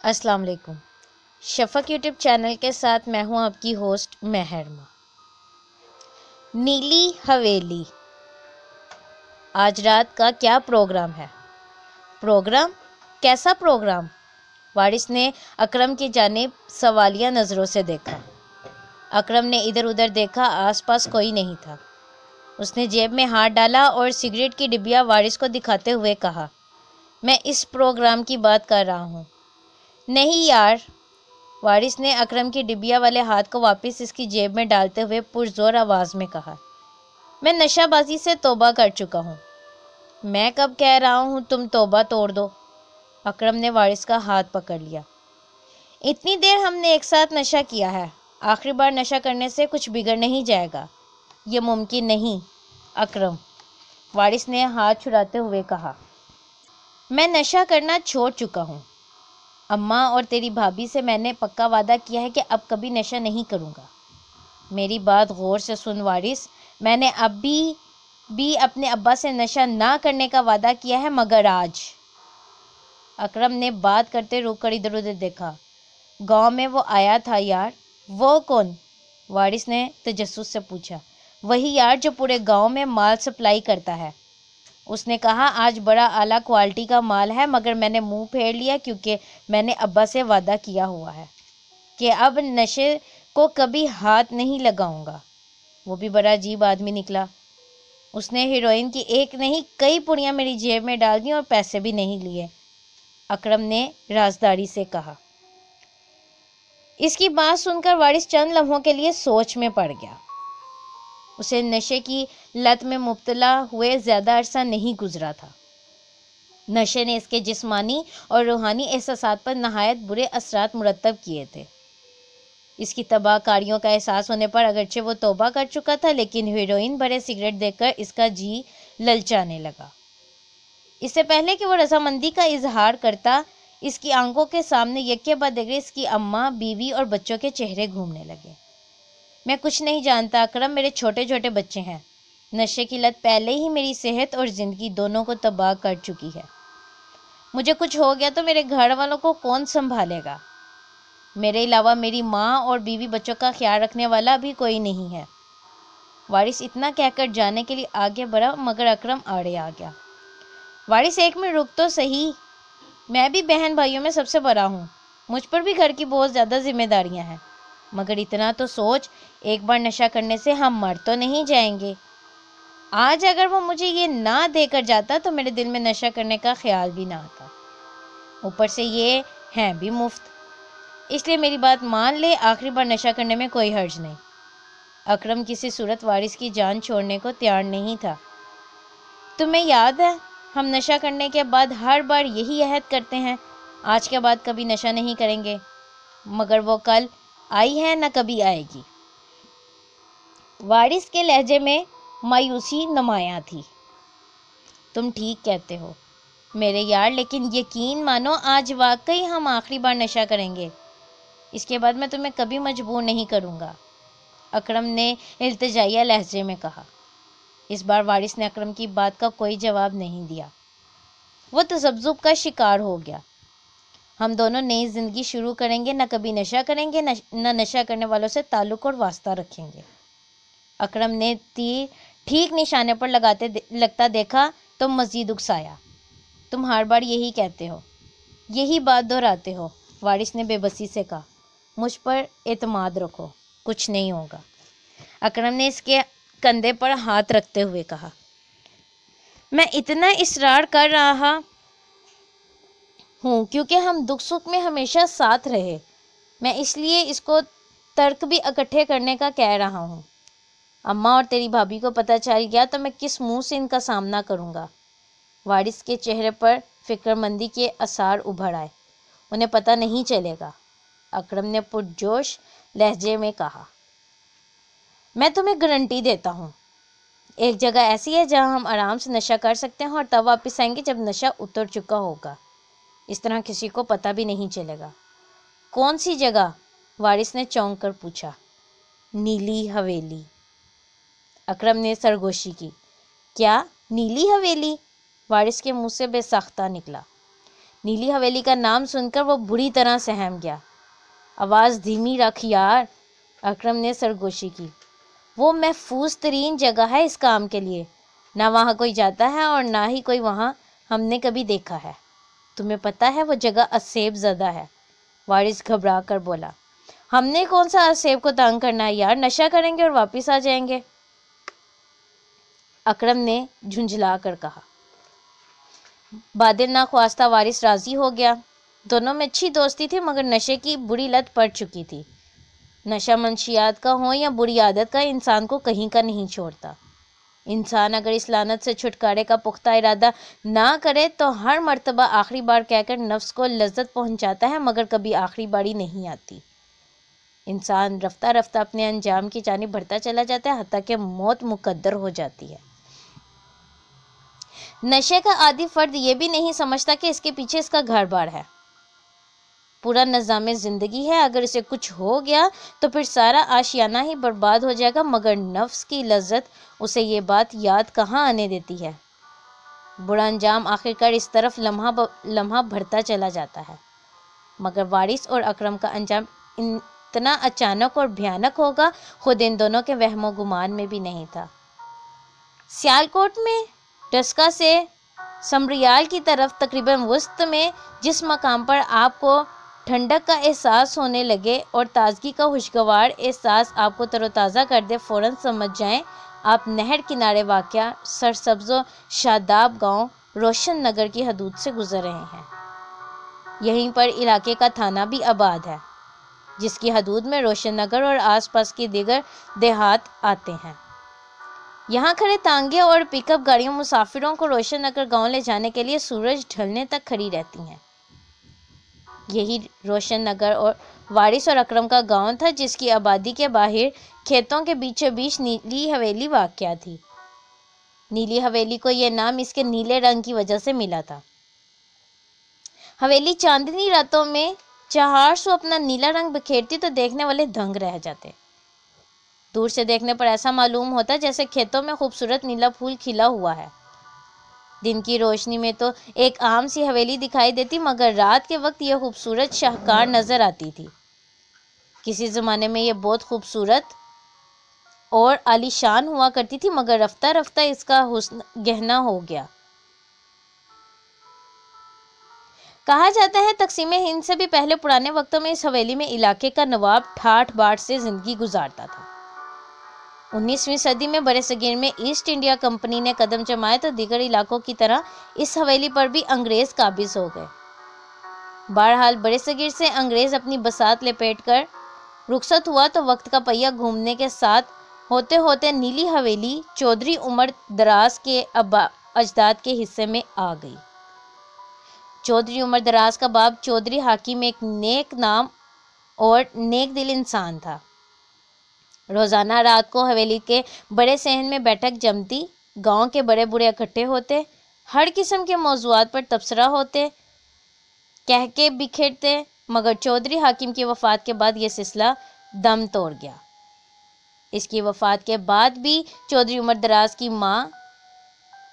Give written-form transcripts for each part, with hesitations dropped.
السلام علیکم۔ شفق YouTube channel کے ساتھ میں ہوں آپ کی ہوسٹ محرمہ۔ نیلی حویلی، آج رات کا کیا پروگرام ہے؟ پروگرام؟ کیسا پروگرام؟ وارث نے اکرم کی جانب سوالیہ نظروں سے دیکھا۔ اکرم نے ادھر ادھر دیکھا، آس پاس کوئی نہیں تھا۔ اس نے جیب میں ہاتھ ڈالا اور سگریٹ کی ڈبیا وارث کو دکھاتے ہوئے کہا، میں اس پروگرام کی بات کر رہا ہوں۔ نہیں یار، وارث نے اکرم کی ڈبیا والے ہاتھ کو واپس اس کی جیب میں ڈالتے ہوئے پرزور آواز میں کہا، میں نشہ بازی سے توبہ کر چکا ہوں۔ میں کب کہہ رہا ہوں تم توبہ توڑ دو؟ اکرم نے وارث کا ہاتھ پکڑ لیا۔ اتنی دیر ہم نے ایک ساتھ نشہ کیا ہے، آخری بار نشہ کرنے سے کچھ بگڑ نہیں جائے گا۔ یہ ممکن نہیں اکرم، وارث نے ہاتھ چھڑاتے ہوئے کہا، میں نشہ کرنا چھوڑ چکا ہوں۔ اماں اور تیری بھابھی سے میں نے پکا وعدہ کیا ہے کہ اب کبھی نشہ نہیں کروں گا۔ میری بات غور سے سن وارث، میں نے ابھی بھی اپنے ابا سے نشہ نہ کرنے کا وعدہ کیا ہے، مگر آج۔ اکرم نے بات کرتے رک کر ادھر ادھر دیکھا۔ گاؤں میں وہ آیا تھا یار۔ وہ کون؟ وارث نے تجسس سے پوچھا۔ وہی یار جو پورے گاؤں میں مال سپلائی کرتا ہے۔ اس نے کہا آج بڑا اعلیٰ کوالٹی کا مال ہے، مگر میں نے منہ پھیر لیا کیونکہ میں نے ابا سے وعدہ کیا ہوا ہے کہ اب نشے کو کبھی ہاتھ نہیں لگاؤں گا۔ وہ بھی بڑا عجیب آدمی نکلا۔ اس نے ہیروئن کی ایک نہیں کئی پڑیاں میری جیب میں ڈال دیں اور پیسے بھی نہیں لیے، اکرم نے رازداری سے کہا۔ اس کی بات سن کر وارث چند لمحوں کے لیے سوچ میں پڑ گیا۔ اسے نشے کی لت میں مبتلا ہوئے زیادہ عرصہ نہیں گزرا تھا۔ نشے نے اس کے جسمانی اور روحانی احساسات پر نہایت برے اثرات مرتب کیے تھے۔ اس کی تباہ کاریوں کا احساس ہونے پر اگرچہ وہ توبہ کر چکا تھا، لیکن ہیروئن بھرے سگریٹ دیکھ کر اس کا جی للچانے لگا۔ اس سے پہلے کہ وہ رضامندی کا اظہار کرتا، اس کی آنکھوں کے سامنے یکے بعد دیگر اس کی اماں، بیوی اور بچوں کے چہرے گھومنے لگے۔ میں کچھ نہیں جانتا اکرم، میرے چھوٹے چھوٹے بچے ہیں۔ نشے کی لت پہلے ہی میری صحت اور زندگی دونوں کو تباہ کر چکی ہے۔ مجھے کچھ ہو گیا تو میرے گھر والوں کو کون سنبھالے گا؟ میرے علاوہ میری ماں اور بیوی بچوں کا خیال رکھنے والا بھی کوئی نہیں ہے۔ وارث اتنا کہہ کر جانے کے لیے آگے بڑھا، مگر اکرم آڑے آ گیا۔ وارث ایک منٹ رک تو صحیح، میں بھی بہن بھائیوں میں سب سے بڑا ہوں، مجھ پر بھی گھر کی بہت زیادہ ذمہ داریاں ہیں، مگر اتنا تو سوچ، ایک بار نشہ کرنے سے ہم مر تو نہیں جائیں گے۔ آج اگر وہ مجھے یہ نہ دے کر جاتا تو میرے دل میں نشہ کرنے کا خیال بھی نہ آتا۔ اوپر سے یہ ہیں بھی مفت، اس لیے میری بات مان لے، آخری بار نشہ کرنے میں کوئی حرج نہیں۔ اکرم کسی صورت وارث کی جان چھوڑنے کو تیار نہیں تھا۔ تمہیں یاد ہے ہم نشہ کرنے کے بعد ہر بار یہی عہد کرتے ہیں، آج کے بعد کبھی نشہ نہیں کریں گے، مگر وہ کل آئی ہے نہ کبھی آئے گی۔ وارث کے لہجے میں مایوسی نمایاں تھی۔ تم ٹھیک کہتے ہو میرے یار، لیکن یقین مانو آج واقعی ہم آخری بار نشہ کریں گے، اس کے بعد میں تمہیں کبھی مجبور نہیں کروں گا، اکرم نے التجائیہ لہجے میں کہا۔ اس بار وارث نے اکرم کی بات کا کوئی جواب نہیں دیا۔ وہ تذبذب کا شکار ہو گیا۔ ہم دونوں نئی زندگی شروع کریں گے، نہ کبھی نشہ کریں گے، نہ نشہ کرنے والوں سے تعلق اور واسطہ رکھیں گے۔ اکرم نے تیر ٹھیک نشانے پر لگتا دیکھا تو مزید اکسایا۔ تم ہر بار یہی کہتے ہو، یہی بات دہراتے ہو، وارث نے بے بسی سے کہا۔ مجھ پر اعتماد رکھو، کچھ نہیں ہوگا، اکرم نے اس کے کندھے پر ہاتھ رکھتے ہوئے کہا۔ میں اتنا اصرار کر رہا ہوں کیونکہ ہم دکھ سکھ میں ہمیشہ ساتھ رہے، میں اس لیے اس کو ترک بھی اکٹھے کرنے کا کہہ رہا ہوں۔ اماں اور تیری بھابھی کو پتہ چل گیا تو میں کس منہ سے ان کا سامنا کروں گا؟ وارث کے چہرے پر فکر مندی کے آثار ابھر آئے۔ انہیں پتہ نہیں چلے گا، اکرم نے پرجوش لہجے میں کہا۔ میں تمہیں گارنٹی دیتا ہوں، ایک جگہ ایسی ہے جہاں ہم آرام سے نشہ کر سکتے ہیں اور تب واپس آئیں گے جب نشہ اتر چکا ہوگا، اس طرح کسی کو پتہ بھی نہیں چلے گا۔ کون سی جگہ؟ وارث نے چونک کر پوچھا۔ نیلی حویلی، اکرم نے سرگوشی کی۔ کیا نیلی حویلی؟ وارث کے منہ سے بے ساختہ نکلا۔ نیلی حویلی کا نام سن کر وہ بری طرح سہم گیا۔ آواز دھیمی رکھ یار، اکرم نے سرگوشی کی۔ وہ محفوظ ترین جگہ ہے اس کام کے لیے، نہ وہاں کوئی جاتا ہے اور نہ ہی کوئی وہاں ہم نے کبھی دیکھا ہے۔ تمہیں پتہ ہے وہ جگہ اسیب زدہ ہے، وارث گھبرا کر بولا۔ ہم نے کون سا اسیب کو تنگ کرنا ہے یار، نشہ کریں گے اور واپس آ جائیں گے، اکرم نے جھنجھلا کر کہا۔ بادل ناخواستہ وارث راضی ہو گیا۔ دونوں میں اچھی دوستی تھی مگر نشے کی بری لت پڑ چکی تھی۔ نشہ منشیات کا ہو یا بری عادت کا، انسان کو کہیں کا نہیں چھوڑتا۔ انسان اگر اس لعنت سے چھٹکارے کا پختہ ارادہ نہ کرے تو ہر مرتبہ آخری بار کہہ کر نفس کو لذت پہنچاتا ہے مگر کبھی آخری باری نہیں آتی۔ انسان رفتہ رفتہ اپنے انجام کی جانب بڑھتا چلا جاتا ہے حتیٰ کہ موت مقدر ہو جاتی ہے۔ نشے کا عادی فرد یہ بھی نہیں سمجھتا کہ اس کے پیچھے اس کا گھر بار ہے، پورا نظام زندگی ہے۔ اگر اسے کچھ ہو گیا تو پھر سارا آشیانہ ہی برباد ہو جائے گا، مگر نفس کی لذت اسے یہ بات یاد کہاں آنے دیتی ہے۔ برا انجام آخرکار اس طرف لمحہ بڑھتا چلا جاتا ہے، مگر وارث اور اکرم کا انجام اتنا اچانک اور بھیانک ہوگا خود ان دونوں کے وہم و گمان میں بھی نہیں تھا۔ سیالکوٹ میں ڈسکا سے سمریال کی طرف تقریباً وسط میں جس مقام پر آپ کو ٹھنڈک کا احساس ہونے لگے اور تازگی کا خوشگوار احساس آپ کو تر و تازہ کر دے، فوراً سمجھ جائیں آپ نہر کنارے واقع سرسبز و شاداب گاؤں روشن نگر کی حدود سے گزر رہے ہیں۔ یہیں پر علاقے کا تھانہ بھی آباد ہے، جس کی حدود میں روشن نگر اور آس پاس کی دیگر دیہات آتے ہیں۔ یہاں کھڑے تانگے اور پک اپ گاڑیاں مسافروں کو روشن نگر گاؤں لے جانے کے لیے سورج ڈھلنے تک کھڑی رہتی ہیں۔ یہی روشن نگر اور وارث اور اکرم کا گاؤں تھا، جس کی آبادی کے باہر کھیتوں کے بیچوں بیچ نیلی حویلی واقع تھی۔ نیلی حویلی کو یہ نام اس کے نیلے رنگ کی وجہ سے ملا تھا۔ حویلی چاندنی راتوں میں چہار سو اپنا نیلا رنگ بکھیرتی تو دیکھنے والے دنگ رہ جاتے۔ دور سے دیکھنے پر ایسا معلوم ہوتا جیسے کھیتوں میں خوبصورت نیلا پھول کھلا ہوا ہے۔ دن کی روشنی میں تو ایک عام سی حویلی دکھائی دیتی، مگر رات کے وقت یہ خوبصورت شاہکار نظر آتی تھی۔ کسی زمانے میں یہ بہت خوبصورت اور عالی شان ہوا کرتی تھی، مگر رفتہ رفتہ اس کا حسن گہنا ہو گیا۔ کہا جاتا ہے تقسیم ہند سے بھی پہلے پرانے وقتوں میں اس حویلی میں علاقے کا نواب ٹھاٹھ باٹھ سے زندگی گزارتا تھا۔ 19ویں صدی میں برِ صغیر میں ایسٹ انڈیا کمپنی نے قدم جمائے تو دیگر علاقوں کی طرح اس حویلی پر بھی انگریز قابض ہو گئے۔ بہرحال برِ صغیر سے انگریز اپنی بساط لپیٹ کر رخصت ہوا تو وقت کا پہیہ گھومنے کے ساتھ ہوتے ہوتے نیلی حویلی چودھری عمر دراز کے اجداد کے حصے میں آ گئی۔ چودھری عمر دراز کا باپ چودھری حاکم ایک نیک نام اور نیک دل انسان تھا۔ روزانہ رات کو حویلی کے بڑے صحن میں بیٹھک جمتی، گاؤں کے بڑے بوڑھے اکٹھے ہوتے، ہر قسم کے موضوعات پر تبصرہ ہوتے، کہہ کے بکھیرتے، مگر چودھری حاکم کی وفات کے بعد یہ سلسلہ دم توڑ گیا۔ اس کی وفات کے بعد بھی چودھری عمر دراز کی ماں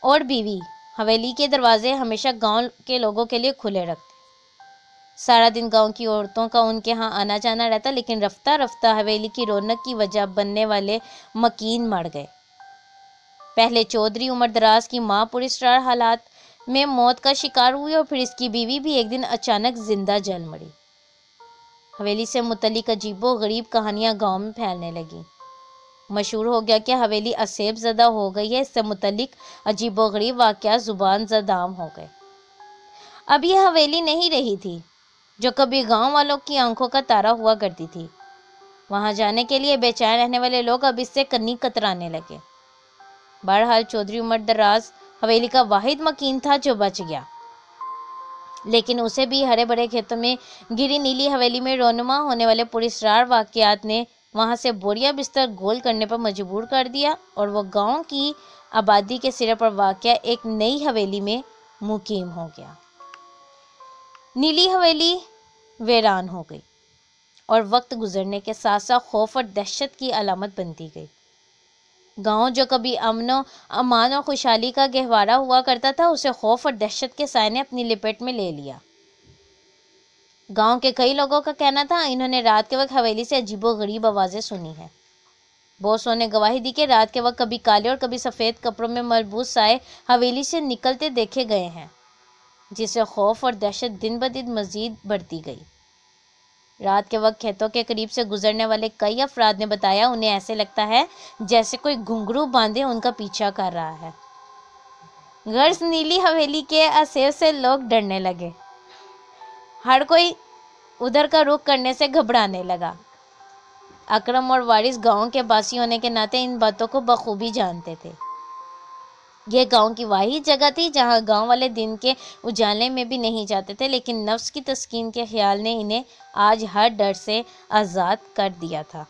اور بیوی حویلی کے دروازے ہمیشہ گاؤں کے لوگوں کے لیے کھلے رکھتے۔ سارا دن گاؤں کی عورتوں کا ان کے ہاں آنا جانا رہتا، لیکن رفتہ رفتہ حویلی کی رونق کی وجہ بننے والے مکین مر گئے۔ پہلے چودھری عمر دراز کی ماں پراسرار حالات میں موت کا شکار ہوئی اور پھر اس کی بیوی بھی ایک دن اچانک زندہ جل مری۔ حویلی سے متعلق عجیب و غریب کہانیاں گاؤں میں پھیلنے لگیں۔ مشہور ہو گیا کہ حویلی اسیب زدہ ہو گئی ہے۔ اس سے متعلق عجیب و غریب واقعات زبان زدام ہو گئے۔ اب یہ حویلی نہیں رہی تھی جو کبھی گاؤں والوں کی آنکھوں کا تارا ہوا کرتی تھی۔ وہاں جانے کے لیے بے چین رہنے والے لوگ اب اس سے کنی کترانے لگے۔ بہرحال چودھری عمر دراز حویلی کا واحد مکین تھا جو بچ گیا، لیکن اسے بھی ہرے بھرے کھیتوں میں گری نیلی حویلی میں رونما ہونے والے پراسرار واقعات نے وہاں سے بوریا بستر گول کرنے پر مجبور کر دیا اور وہ گاؤں کی آبادی کے سرے پر واقع ایک نئی حویلی میں مقیم ہو گیا۔ نیلی حویلی ویران ہو گئی اور وقت گزرنے کے ساتھ ساتھ خوف اور دہشت کی علامت بنتی گئی۔ گاؤں جو کبھی امن و امان اور خوشحالی کا گہوارہ ہوا کرتا تھا، اسے خوف اور دہشت کے سائے نے اپنی لپیٹ میں لے لیا۔ گاؤں کے کئی لوگوں کا کہنا تھا انہوں نے رات کے وقت حویلی سے عجیب و غریب آوازیں سنی ہیں۔ بوسوں نے گواہی دی کہ رات کے وقت کبھی کالے اور کبھی سفید کپڑوں میں ملبوس سائے حویلی سے نکلتے دیکھے گئے ہیں، جس سے خوف اور دہشت دن بدن مزید بڑھتی گئی۔ رات کے وقت کھیتوں کے قریب سے گزرنے والے کئی افراد نے بتایا انہیں ایسے لگتا ہے جیسے کوئی گھنگرو باندھے ان کا پیچھا کر رہا ہے۔ غرض نیلی حویلی کے اثر سے لوگ ڈرنے لگے، ہر کوئی ادھر کا رخ کرنے سے گھبرانے لگا۔ اکرم اور وارث گاؤں کے باسی ہونے کے ناطے ان باتوں کو بخوبی جانتے تھے۔ یہ گاؤں کی واحد جگہ تھی جہاں گاؤں والے دن کے اجالے میں بھی نہیں جاتے تھے، لیکن نفس کی تسکین کے خیال نے انہیں آج ہر ڈر سے آزاد کر دیا تھا۔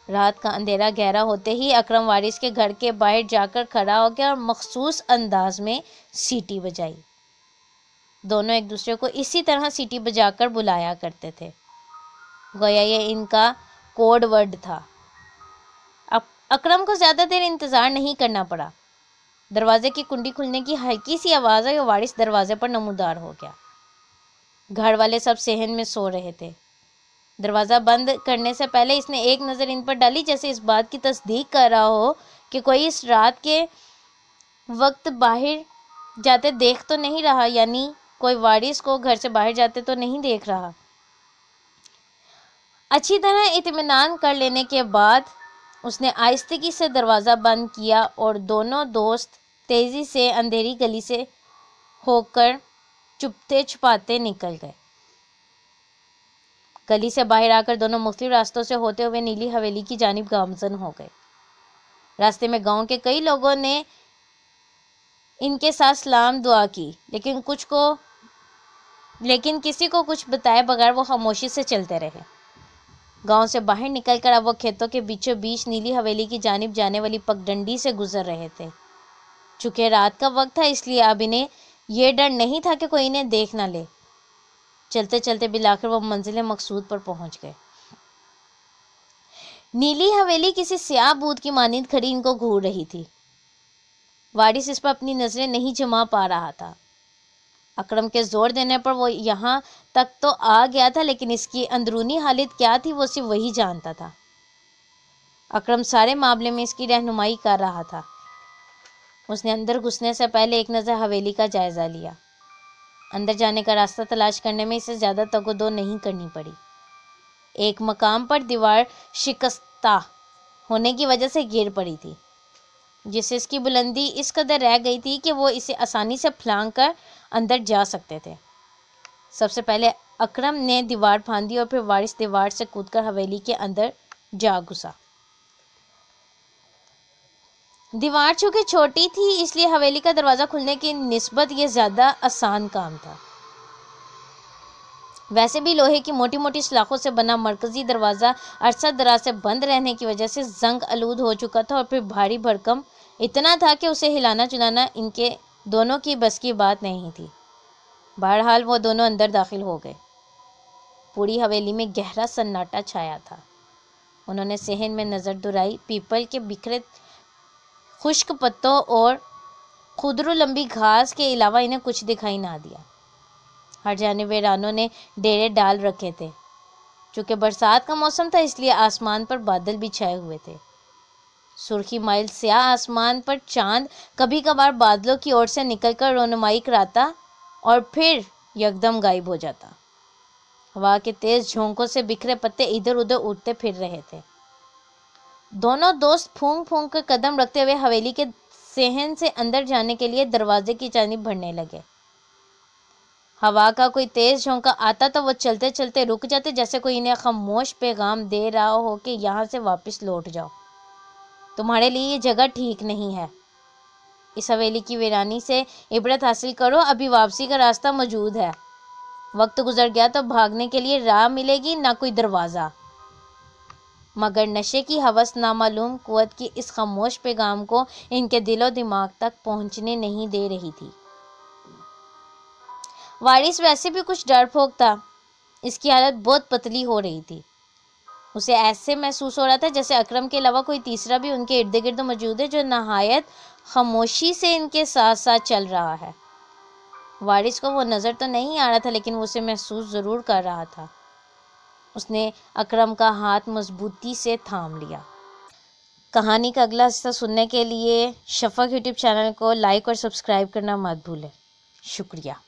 رات کا اندھیرا گہرا ہوتے ہی اکرم وارث کے گھر کے باہر جا کر کھڑا ہو گیا اور مخصوص انداز میں سیٹی بجائی۔ دونوں ایک دوسرے کو اسی طرح سیٹی بجا کر بلایا کرتے تھے، گویا یہ ان کا کوڈ ورڈ تھا۔ اکرم کو زیادہ دیر انتظار نہیں کرنا پڑا۔ دروازے کی کنڈی کھلنے کی ہلکی سی آواز آئی اور وارث دروازے پر نمودار ہو گیا۔ گھر والے سب صحن میں سو رہے تھے۔ دروازہ بند کرنے سے پہلے اس نے ایک نظر ان پر ڈالی، جیسے اس بات کی تصدیق کر رہا ہو کہ کوئی اس رات کے وقت باہر جاتے دیکھ تو نہیں رہا، یعنی کوئی وارث کو گھر سے باہر جاتے تو نہیں دیکھ رہا۔ اچھی طرح اطمینان کر لینے کے بعد اس نے آہستگی سے دروازہ بند کیا اور دونوں دوست تیزی سے اندھیری گلی سے ہو کر چپتے چھپاتے نکل گئے۔ گلی سے باہر آ کر دونوں مختلف راستوں سے ہوتے ہوئے نیلی حویلی کی جانب گامزن ہو گئے۔ راستے میں گاؤں کے کئی لوگوں نے ان کے ساتھ سلام دعا کی، لیکن کسی کو کچھ بتائے بغیر وہ خاموشی سے چلتے رہے۔ گاؤں سے باہر نکل کر اب وہ کھیتوں کے بیچوں بیچ نیلی حویلی کی جانب جانے والی پگڈنڈی سے گزر رہے تھے۔ چونکہ رات کا وقت تھا اس لیے اب انہیں یہ ڈر نہیں تھا کہ کوئی انہیں دیکھ نہ لے۔ چلتے چلتے بالآخر وہ منزل مقصود پر پہنچ گئے۔ نیلی حویلی کسی سیاہ بھوت کی مانند کھڑی ان کو گھور رہی تھی۔ وارث اس پر اپنی نظریں نہیں جما پا رہا تھا۔ اکرم کے زور دینے پر وہ یہاں تک تو آ گیا تھا، لیکن اس کی اندرونی حالت کیا تھی وہ صرف وہی جانتا تھا۔ اکرم سارے معاملے میں اس کی رہنمائی کر رہا تھا۔ اس نے اندر گھسنے سے پہلے ایک نظر حویلی کا جائزہ لیا۔ اندر جانے کا راستہ تلاش کرنے میں اسے زیادہ تگ و دو نہیں کرنی پڑی۔ ایک مقام پر دیوار شکستہ ہونے کی وجہ سے گر پڑی تھی، جس سے اس کی بلندی اس قدر رہ گئی تھی کہ وہ اسے آسانی سے پھلانگ کر اندر جا سکتے تھے۔ سب سے پہلے اکرم نے دیوار پھاندی اور پھر وارث دیوار سے کود کر حویلی کے اندر جا گھسا۔ دیوار چونکہ چھوٹی تھی اس لیے حویلی کا دروازہ کھلنے کی نسبت یہ زیادہ آسان کام تھا۔ ویسے بھی لوہے کی موٹی موٹی سلاخوں سے بنا مرکزی دروازہ عرصہ دراز سے بند رہنے کی وجہ سے زنگ آلود ہو چکا تھا، اور پھر بھاری بھرکم اتنا تھا کہ اسے ہلانا چلانا ان کے دونوں کی بس کی بات نہیں تھی۔ بہرحال وہ دونوں اندر داخل ہو گئے۔ پوری حویلی میں گہرا سناٹا چھایا تھا۔ انہوں نے صحن میں نظر دوڑائی۔ پیپل کے بکھرے خشک پتوں اور خودرو لمبی گھاس کے علاوہ انہیں کچھ دکھائی نہ دیا۔ ہر جانب ویرانوں نے ڈیرے ڈال رکھے تھے۔ چونکہ برسات کا موسم تھا اس لیے آسمان پر بادل بھی چھائے ہوئے تھے۔ سرخی مائل سیاہ آسمان پر چاند کبھی کبھار بادلوں کی اوٹ سے نکل کر رونمائی کراتا اور پھر یکدم غائب ہو جاتا۔ ہوا کے تیز جھونکوں سے بکھرے پتے ادھر ادھر اڑتے پھر رہے تھے۔ دونوں دوست پھونک پھونک کر قدم رکھتے ہوئے حویلی کے صحن سے اندر جانے کے لیے دروازے کی جانب بڑھنے لگے۔ ہوا کا کوئی تیز جھونکا آتا تو وہ چلتے چلتے رک جاتے، جیسے کوئی انہیں خاموش پیغام دے رہا ہو کہ یہاں سے واپس لوٹ جاؤ، تمہارے لیے یہ جگہ ٹھیک نہیں ہے۔ اس حویلی کی ویرانی سے عبرت حاصل کرو، ابھی واپسی کا راستہ موجود ہے۔ وقت گزر گیا تو بھاگنے کے لیے راہ ملے گی، نہ کوئی دروازہ۔ مگر نشے کی ہوس نامعلوم قوت کی اس خاموش پیغام کو ان کے دل و دماغ تک پہنچنے نہیں دے رہی تھی۔ وارث ویسے بھی کچھ ڈر پھوک تھا۔ اس کی حالت بہت پتلی ہو رہی تھی۔ اسے ایسے محسوس ہو رہا تھا جیسے اکرم کے علاوہ کوئی تیسرا بھی ان کے ارد گرد موجود ہے، جو نہایت خاموشی سے ان کے ساتھ ساتھ چل رہا ہے۔ وارث کو وہ نظر تو نہیں آ رہا تھا لیکن وہ اسے محسوس ضرور کر رہا تھا۔ اس نے اکرم کا ہاتھ مضبوطی سے تھام لیا۔ کہانی کا اگلا حصہ سننے کے لیے شفق یوٹیوب چینل کو لائک اور سبسکرائب کرنا مت بھولیں۔ شکریہ۔